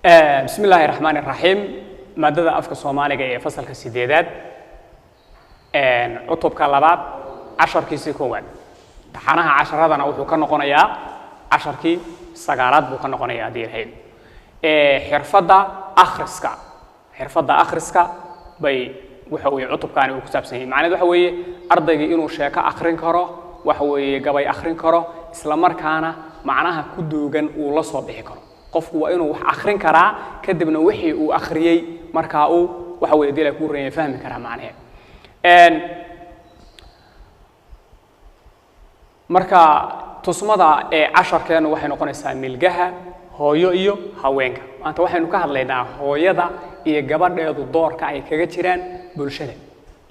بسم الله الرحمن الرحيم مادة أفك الصومالي جاي فصل كسيدات عطب كلابات 10 كيسي كوان تحناها 10 هذا نوحو كنقونيا 10 كي سجارات بو كنقونيا دي الحين حرفة أخرسكا بي وحوي عطب كانوا وكتابسين معناه وحوي أرضي إنه شيكا أخرين كرو وحوي جبي أخرين كرو إسلامر كانا معناها كدوجن ولا صبيح كرو qofku waa inuu wax akhrin karaa kadibna wixii uu akhriyay marka uu waxa weeydiin la ku reeyay fahmi karaa macnaheed marka tusmada ee 10keena waxay noqonaysaa milgaha hooyo iyo haweenka maanta waxaynu ka hadlaynaa hooyada iyo gabadheedu doorka ay kaga jiraan bulshada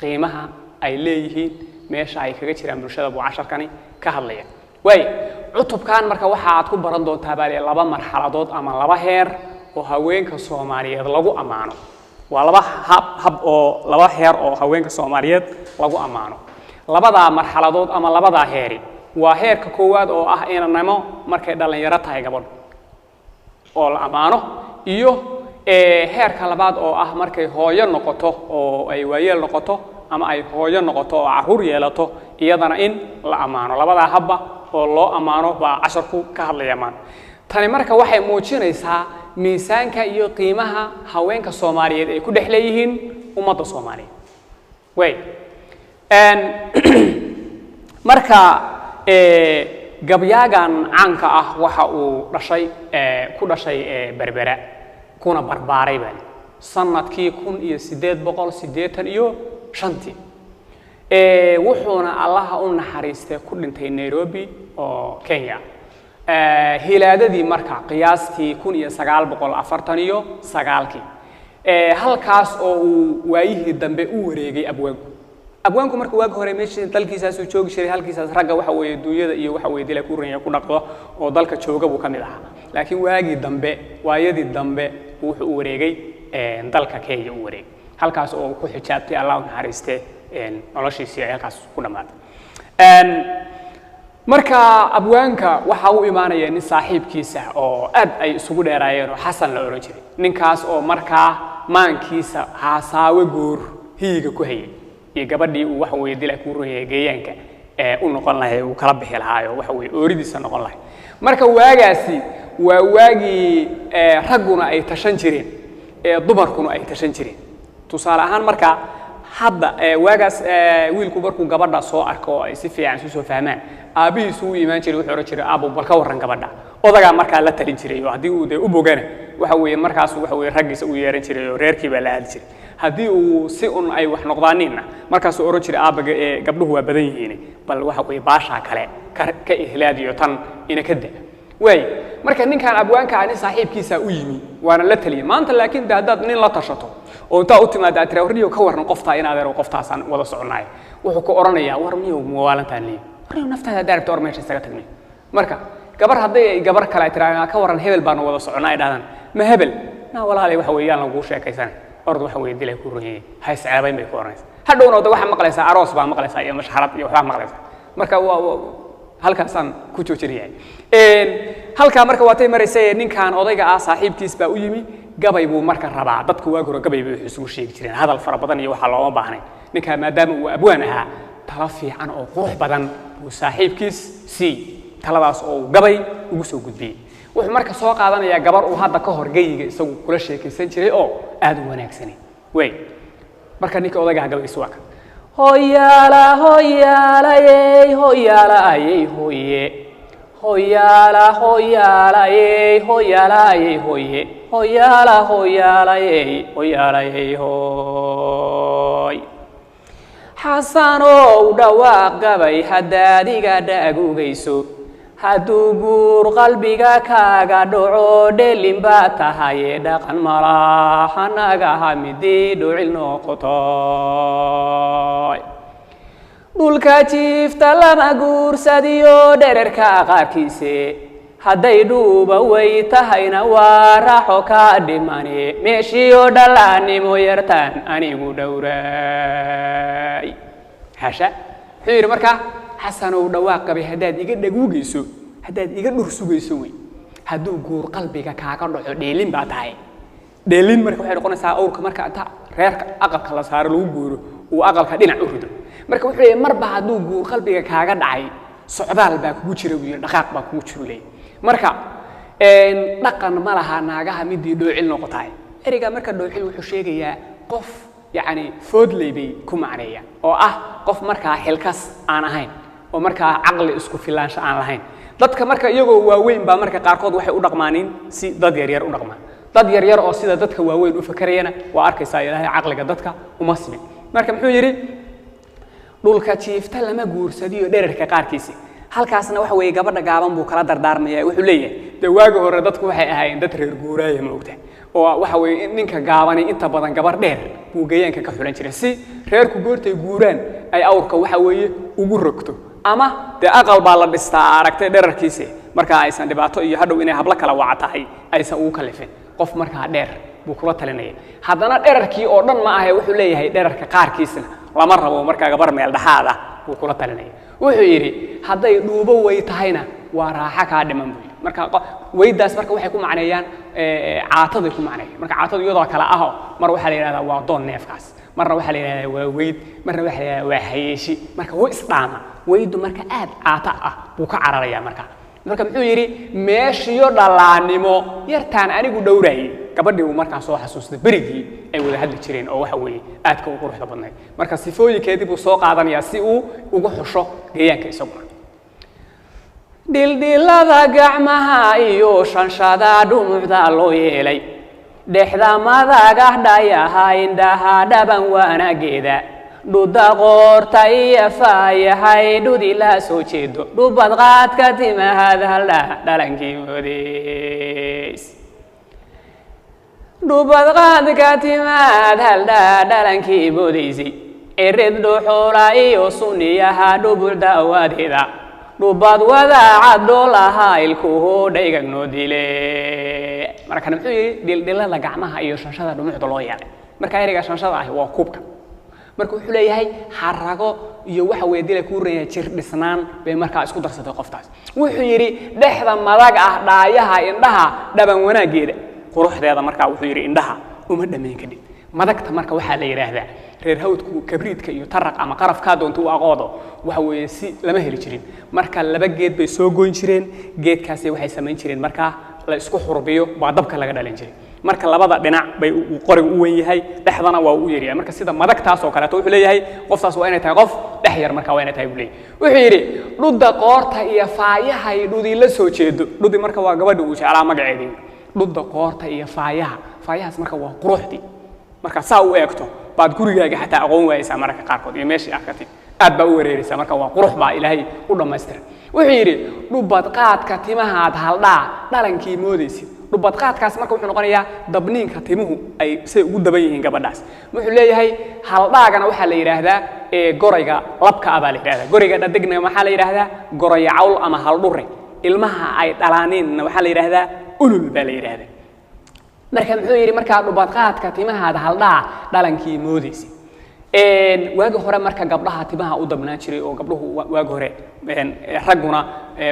qiimaha ay leeyihiin meesha ay kaga jiraan bulshada buu 10kani ka hadlaya way cutubkan marka waxa aad ku baran doontaa baa laba marxaladood ama laba heer oo haweenka Soomaaliyeed lagu amaano waa laba hab oo laba heer oo haweenka Soomaaliyeed lagu amaano labada marxaladood ama labada heeri waa heerka koowaad oo ah inanimo markay dhalinyaro tahay gabadh oo la amaano iyo heerka labaad oo ah markay hooyo noqoto oo ay waayeel noqoto ama ay hooyo noqoto oo caruur yeelato iyadana in la amaano labada habba oo loo amaano baa 10ku ka hadlayaan tani marka waxay muujinaysaa miisaanka iyo qiimaha haweenka Soomaaliyeed ay ku dhaxleeyihiin ummadda Soomaaliyeed way marka gabyaagan caanka ah waxa uu ku dhashay Berbera kuna barbaaray baa sanadkii 1885 wuxuuna allaha u naxariistay ku dhintay Nairobi oo Kenya hilaadadii marka qiyaastii 1949 halkaas oo uu waayihii dambe u wareegay abwaanku marka waag hore meeshii dalkiisaas uu joogi jiray halkiisaas ragga waxa weeye duunyada iyo waxa weeye dilay ku reeyay ku dhaqdo oo dalka jooga buu kamid ahaa laakiin waayadii dambe wuxuu u wareegay dalka Kenya u wareegay halkaas oo ku xijaabtay allah u naxariistay noloshiisii halkaas ku dhamaatay marka abwaanka waxa uu iimaanaya nin saaxiibkiisa oo aad ay isugu dheeraayeen oo Xasan la oran jiray ninkaas oo marka maankiisa haasaawe goor hiiga ku hayay iyo gabadhii uu waxa weeye dilay ku reeyay geeyanka u noqon lahayd uu kala bixi lahaay waxa weeye ooridiisa noqon lahayd marka waagaasi waa waagi raguna ay tashan jireen dumarkuna ay tashan jireen tusaale ahaan marka hadda waagaas wiilku markuu gabadha soo arko ay si fiican soo fahmaan aabihiisu uu iimaan jiray wuxuu oran jiray aabo bal ka waran gabadha odaga marka la talin jiray oo hadii uu u bogana waxa weeye markaas waxa weeye raggiisa uu yeeran jiray oo reerkii baa la aad jiray hadii uu si un ay wax noqdaanina markaas uu oran jiray aabaga gabdhuhu waa badan yihiin bal waxa weeye baasha kale ka ihlaadiyo tan ina ka daa way marka ninkan abwaanka aan saaxiibkiisa u yimi waana la taliyay maanta laakiin hadaad nin la tashato oo inta u timaada tiraawriyo ka waran qofta in adeer qoftaasan wada soconaay wuxuu ku oranayaa war miyo muwaalantaan leey war naftaada daarto ormeesha isaga tagnay marka gabar haday gabar kale tiraawaa ka waran hebel baan wada soconaay dhaadan ma hebel na walaalay waxa weeyaan lagu sheekaysan orad waxa weey dilay ku ruuxay hay saabay may ku oranaysa hadhowna waxa maqlaysa aroos baa maqlaysa iyo mashxarad iyo waxa maqlaysa marka halkaasan ku joojiriyay halka marka waatay mareysay ninkan odayga ah saaxiibkiis baa u yimi gabay buu marka rabaa dadku waa goro gabay buu isugu sheegi jireen hadal fara badan iyo waxa loo baahnay ninka maadaama uu abwaan ahaa tala fiican oo qurux badan uu saaxiibkiis taladaas oo gabay ugu soo gudbiyay wuxuu marka soo qaadanaya gabar uu hadda ka hor geeyiga isagu kula sheekaysan jiray oo aad u wanaagsan way marka ninka odayga gabay isoo ka hoyala hoyala hoyala ayey hoye hoyala hoyala hoyala hoye hoyala hoyala hoyala hoy xasano dhawaaq gabay hadaadiga dhaagugayso haduu guur qalbiga kaaga dhaco dhelimba tahay dhaqan malaahanaga hamidi dhucil noqoto dhulka jiifta lama guursadiyo dhererka qaarkiise hadday dhuuba way tahayna waa raaxo ka dhimane meeshiyo dhalaanimo yartaan anigu dhowray hasha xiriir marka xasanow dhawaaq qabay hadaad iga dhagugayso hadaad iga dhursugayso way hadduu guur qalbiga kaaga dhaco dheelin baa tahay dheelin marka waxay noqonaysaa awrka marka inta reerka aqalka la saaro lagu guuro uu aqalka dhinac u rido marka wuxuu leeyahay marba hadduu guur qalbiga kaaga dhacay socdaal baa kugu jira wiil dhaqaaq baa kugu jiro leeyahay marka dhaqan ma laha naagaha midii dhoocil noqotay eriga marka dhoocil wuxuu sheegayaa qof yani foodley bay ku macneeyaan oo ah qof markaa xilkas aan ahayn oo markaa caqli isku filaansho aan lahayn dadka marka iyagoo waaweyn baa marka qaarkood waxay u dhaqmaaniin si dad yar u dhaqmaan dad yar oo sida dadka waaweyn u fakarayana waa arkaysaa ilaahay caqliga dadka uma simin marka muxuu yiri dhulka jiifta lama guursadiyo dhererka qaarkiisa halkaasna waxa weeye gabadha gaaban buu kala dardaarmayaa wuxuu leeyahay dawaaga hore dadku waxay ahaayeen dad reer guuraaya ma ogtahay oo waxa weeye ninka gaabani inta badan gabar dheer buu geeyaanka ka xulan jiray si reerku goortay guuraan ay awrka waxa weeye ugu rogto ama de aqal baa la dhistaa aragtay dherarkiisa marka aysan dhibaato iyo hadhow inay habla kala wacatahay aysan ugu kalifin qof markaa dheer buu kula talinaya haddana dherarkii oo dhan ma ahay wuxuu leeyahay dherarka qaarkiisna lama rabo markaa gabar meel dhaxaad ah buu kula talinaya wuxuu yiri hadday dhuubo way tahayna waa raaxa ka dhiman buu marka weydaas marka waxay ku macneeyaan caatada ku macneeyaan marka caatada iyadoo kala ah mar waxa la yiraahdaa waa doon neefkaas marna waxa la yiraahdaa waa weyd marna waxa la yiraahdaa waa hayeeshi marka way isdhaama weydu marka aad caata ah buu ka cararaya marka muxuu yiri meeshiyo dhalaanimo yartaan anigu dhowraayay gabadhii uu markaa soo xasuustay berigii ay wada hadli jireen oo waxa weeye aadka u quruxda badnayd marka sifooyinkeedii buu soo qaadanayaa si uu ugu xusho geeyaanka isaguna dildilada gacmaha iyo shanshada dhumucda loo yeelay dhexda madaga dhayaha indhaha dhaban wanaageeda dhuda qoorta iyo faayahay dhudi la soo jeedo dhubad qaadka timahada haldha dhalankii moodeys dhubad qaadka timahada haldha dhalankii moodeysay ered dhuxula iyo sunniyaha dhubulda awaadeeda dhubad wadaacad dhoolaha ilkuhu dhaygagnoo dile markana muxuu yiri dildilada gacmaha iyo shanshada dhumucda loo yeelay marka eriga shanshada ah waa kuubka marka wuxuu leeyahay xarago iyo waxa weey dilay ku reeyay jir dhisnaan bay marka isku darsatay qoftaas wuxuu yiri dhexda madag ah dhaayaha indhaha dhaban wanaageeda quruxdeeda marka wuxuu yiri indhaha uma dhameen kadib madagta marka waxa la yiraahdaa reer hawdku kabriidka iyo taraq ama qarafka doonto u aqoodo waxa weey si lama heli jirin marka laba geed bay soo goyn jireen geedkaasi waxay sameyn jireen marka la isku xurbiyo baa dabka laga dhalin jiray marka labada dhinac bay qoriga u weyn yahay dhaxdana waa u yariyaa marka sida madagtaas oo kale wuxuu leeyahay qoftaas waa inay tahay qof dhex yar marka waa inay tahay bulay wuxuu yiri dhudda qoorta iyo faayaha dhudi la soo jeedo dhudi marka waa gabadha uu jeclaa magaceedii dhudda qoorta iyo faayahaas marka waa quruxdi marka saa u eegto baad gurigaaga xataa aqoon waayaysaa marka qaarkood iyo meeshii arkatay aad baa u wareeraysaa marka waa qurux baa ilaahay u dhammaystiray wuxuu yiri dhubad qaadka timahaad haldhaa dhalankii moodaysid dhubad qaadkaas marka wuxuu noqonayaa dabniinka timuhu ay say ugu daban yihiin gabadhaas wuxuu leeyahay haldhaagana waxa la yiraahdaa gorayga labka ah baa la yiraahdaa gorayga dhadigna waxa la yiraahdaa goray cawl ama haldhure ilmaha ay dhalaaneen waxa la yiraahdaa ulul baa la yiraahdaa marka muxuu yiri marka dhubad qaadka timahaad haldhaa dhalankii moodaysid waagi hore marka gabdhaha timaha u dabnaan jiray oo gabdhuhu waagi hore raguna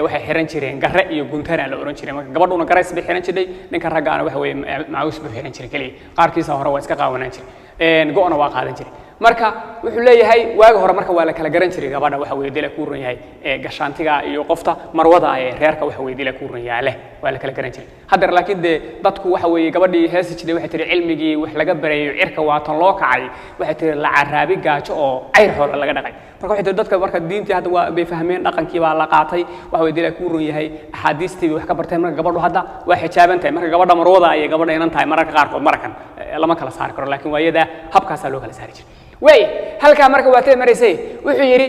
waxay xiran jireen garre iyo guntana la oran jiray marka gabadhuna gareys bay xiran jiray ninka raggaana waxa weeye maawis buu xiran jiray kaliya qaarkiisa hore waa iska qaawanaan jiray go'na waa qaadan jiray marka wuxuu leeyahay waagi hore marka waa la kala garan jiray gabadha waxa weeye dila ku ran yahay gashaantiga iyo qofta marwada ay reerka waxa weeye dila ku ran yahay waa la kala garan jiray hadda laakiin dadku waxa weeye gabadhii heesi jiray waxay tiri cilmigii wax laga bareeyo cirka waa tan loo kacay waxay tiri la caraabi gaajo oo cayr xoolo laga dhaqay marka waxay tiri dadka marka diintii hadda waa bay fahmeen dhaqankii baa la qaatay waxa weeye dila ku ran yahay axaadiistii wax ka barteen marka gabadhu hadda waa xijaaban tahay marka gabadha marwada ay gabadha inaan tahay marka qaarkood markan lama kala saari karo laakiin waayada habkaas loo kala saari jiray way halka marka waatay marisay wuxuu yiri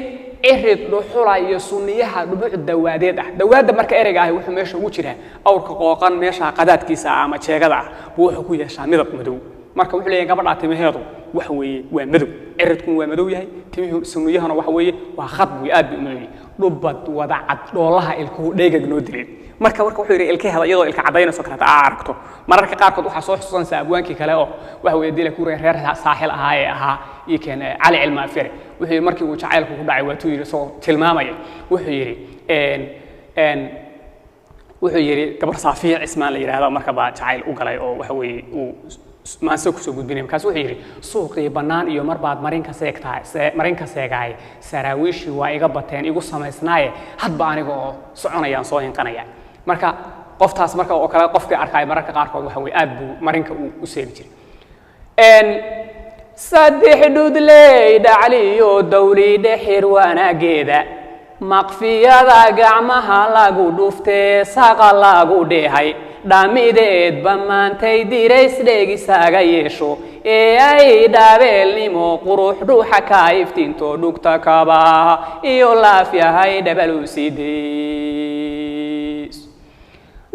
irid dhuxula iyo sunniyaha dhubuc dawaadeed ah dawaada marka ereyga ah wuxuu meesha ugu jiraa awrka qooqan meesha qadaadkiisa ama jeegada ah buu wuxuu ku yeeshaa midab madow marka wuxuu leeyahay gabadha timaheedu wax weeye waa madow iridku waa madow yahay timihu sunniyahana wax weeye waa khad weey aad u madow dhubad wada cad dhoolaha ilku dheegag noo dileen marka wuxuu yiri ilkaheeda iyadoo ilka cadaynayso kala aragto mararka qaarkood waxa soo xusuusanaysa abwaankii kale oo waxa weeye dila ku reer saaxil ahaa iyo keen cali cilma afire wuxuu yiri markii uu jacaylku ku dhacay waatuu yiri soo tilmaamaya wuxuu yiri wuxuu yiri gabar Saafiya Cismaan la yiraahdo marka baa jacayl u galay oo waxa weeye uu maanso ku soo gudbinay markaas wuxuu yiri suuqii banaan iyo marbaad marinka seegay saraawiishi waa iga bateen igu samaysnaaye hadba aniga oo soconayaan soo hinqanaya marka qoftaas marka oo kale qofkii arkay mararka qaar kood waxa weeye aad buu marinka u seegi jiray saddex dhudley dhacliyo dawli dhexir wanaageeda maqfiyada gacmaha lagu dhuftee saqa lagu dheehay dhamideed bamaantay dirays dheegisaaga yeesho ee ay dhabeelnimo qurux dhuuxa ka iftiinto dhugta kabaha iyo laafyahay dhabalu sideys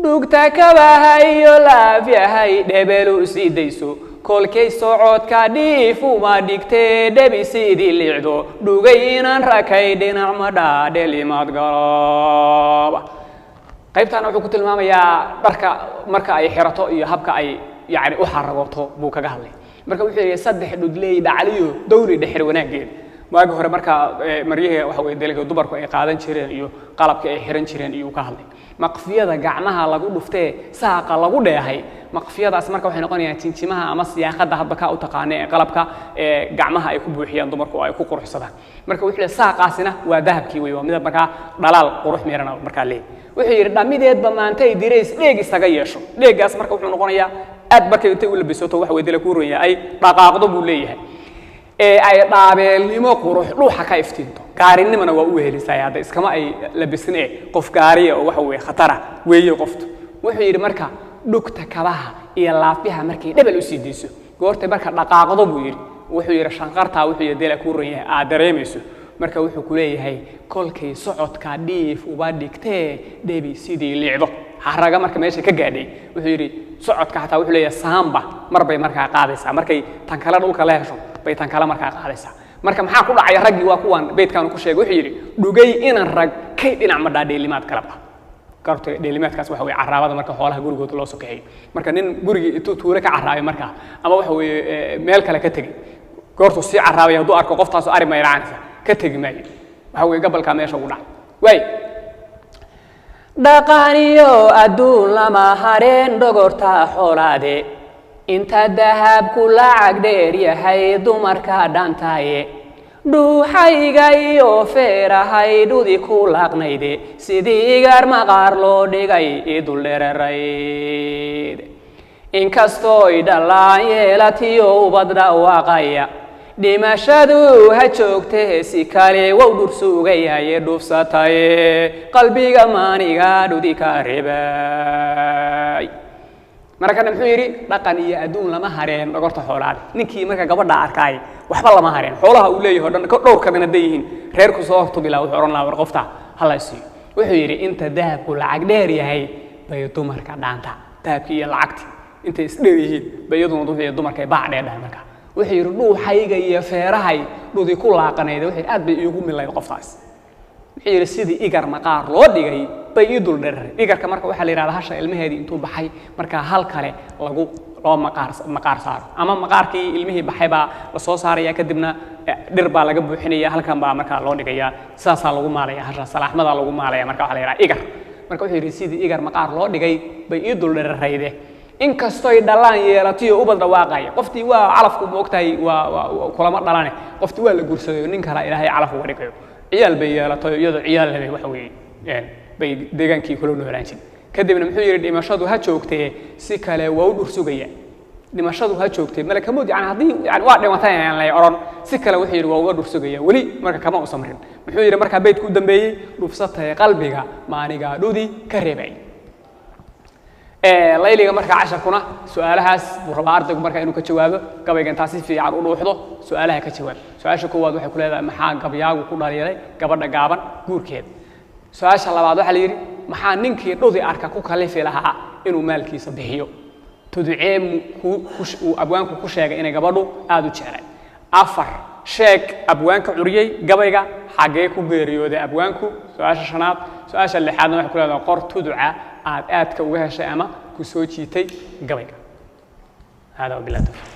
dhugta kabaha iyo laafyahay dhabalu sideyso kolkay socodka dhiif uma dhigtee dhabi sidii liicdo dhugay inaan rakay dhinac ma dhaadhelimaad galaba qaybtaana wuxuu ku tilmaamayaa dharka marka ay xirato iyo habka ay yani u xaragoto buu kaga hadlay marka wuxuu yiri saddex dhudley dhacliyo dawli dhexir wanaageed waagi hore marka maryaha waxa weeye dalka dumarku ay qaadan jireen iyo qalabka ay xiran jireen iyo ka hadlay maqfiyada gacmaha lagu dhuftee saaqa lagu dheehay maqfiyadaas marka waxay noqonayaan jinjimaha ama siyaaqada hadba ka u taqaanay qalabka gacmaha ay ku buuxiyaan dumarku ay ku quruxsadaan marka wuxuu leeyahay saaqaasina waa dahabkii way waa mid marka dhalaal qurux meerana marka leeyahay wuxuu yiri dhamideed bamaantay dirays dheeg isaga yeesho dheegaas marka wuxuu noqonayaa aad markay intay u labisato wax weydela ku roon yahay dhaqaaqdo buu leeyahay ay dhaabeelnimo qurux dhuuxa ka iftiinto gaarinimana waa u helisay hada iskama ay labisnee qof gaariya oo waxa weeye khatara weeye qoftu wuxuu yiri marka dhugta kabaha iyo laafiha markay dhabal u sii diiso goortay marka dhaqaaqdo buu yiri wuxuu yiri shanqarta wuxuu yeedela ku roon yahay aad dareemayso marka wuxuu ku leeyahay kolkay socodka dhiif uba dhigtee dhabi sidii liicdo haraga marka meesha ka gaadhay wuxuu yiri socodka xataa wuxuu leeyahay saamba marbay marka qaadaysaa markay tan kala dhulka la hesho bay tan kala marka qaadaysaa marka maxaa ku dhacay ragii waa kuwan beedkan ku sheegay wuxuu yiri dhugay inaan rag kay dhinac ma dhaadheelimaad kala ba karto dheelimaadkaas waxa weeye carraabada marka xoolaha gurigooda loo sokeeyay marka nin gurigi intuu tuure ka carraabay marka ama waxa weeye meel kale ka tagay goortu si carraabay hadduu arko qoftaas ari ma yaraanaysa ka tagi maayo waxa weeye gabalka meesha ugu dhacay way dhaqaniyo adduun lama hareen dhogorta xoolaade inta dahabku lacag dheer yahay dumarka dhantaaye dhuuxayga iyo feerahay dhudi ku laaqnayde sidii igar maqaar loo dhigay idul dhererayd inkastoo idhalaan yeelatiyo ubad dhawaaqaya dhimashadu ha joogtee si kale wow dhursugayaye dhufsataye qalbiga maaniga dhudi ka reebay marka muxuu yiri dhaqan iyo adduun lama hareen dhogorta xoolaad ninkii marka gabadha arkay waxba lama hareen xoolaha uu leeyahay dhan ka dhowr kadana deeyihiin reerku soo tubila wuxuu oran lahaa war qofta halaysi wuxuu yiri inta dahabku lacag dheer yahay bay dumarka dhaanta dahabkii iyo lacagtii inta isdheerihiin bayaduna dumarka ay baac dheer marka wuxuu yiri dhuuxayga iyo feerahay dhudi ku laaqanayd wuxuu aad bay iigu milay qoftaas wuxuu yiri sidii igar maqaar loo dhigay bay idul dherer igarka marka waxa la yiraahdaa hasha ilmaheedii intuu baxay marka hal kale lagu loo maqaar saaro ama maqaarkii ilmihii baxay baa la soo saaraya kadibna dhir baa laga buuxinaya halkan baa marka loo dhigaya saasa lagu maalaya hasha salaaxmada lagu maalaya marka waxa la yiraahdaa igar marka wuxuu yiri sidii igar maqaar loo dhigay bay idul dhererayde inkastoo ay dhalaan yeelatiyo ubad dhawaaqaya qoftii waa calafku moogtahay waa kulama dhalane qoftii waa la guursaday nin kala ilaahay calaf uga dhigayo ciyaal bay yeelatay iyadoo ciyaal leh waxa weeye bay deegaankii kula noolaan jireen kadibna muxuu yiri dhimashadu ha joogtee si kale waa u dhursugaya dhimashadu ha joogtee malakamud yani hadii yani waa dhimatay aan la oran si kale wuxuu yiri waa uga dhursugaya wali marka kama u samrin muxuu yiri marka beedku dambeeyay dhufsatay qalbiga maaniga dhudi ka reebay layliga marka casharkuna su'aalahaas buu rabaa ardaygu marka inuu ka jawaabo gabayga inta si fiican u dhuuxdo su'aalaha ka jawaab su'aasha koowaad waxay ku leedahay maxaa gabayaagu ku dhaliilay gabadha gaaban guurkeeda su'aasha labaad waxa la yiri maxaa ninkii dhudi arka ku kalifi lahaa inuu maalkiisa bixiyo tudceem uu abwaanku ku sheegay inay gabadhu aad u jeclay afar sheeg abwaanka curiyay gabayga xagee ku geeriyooday abwaanku su'aasha shanaad su'aasha lixaadna waxa ku leedahay qor tudca aad ka uga heshay ama ku soo jiitay gabayga hada billaah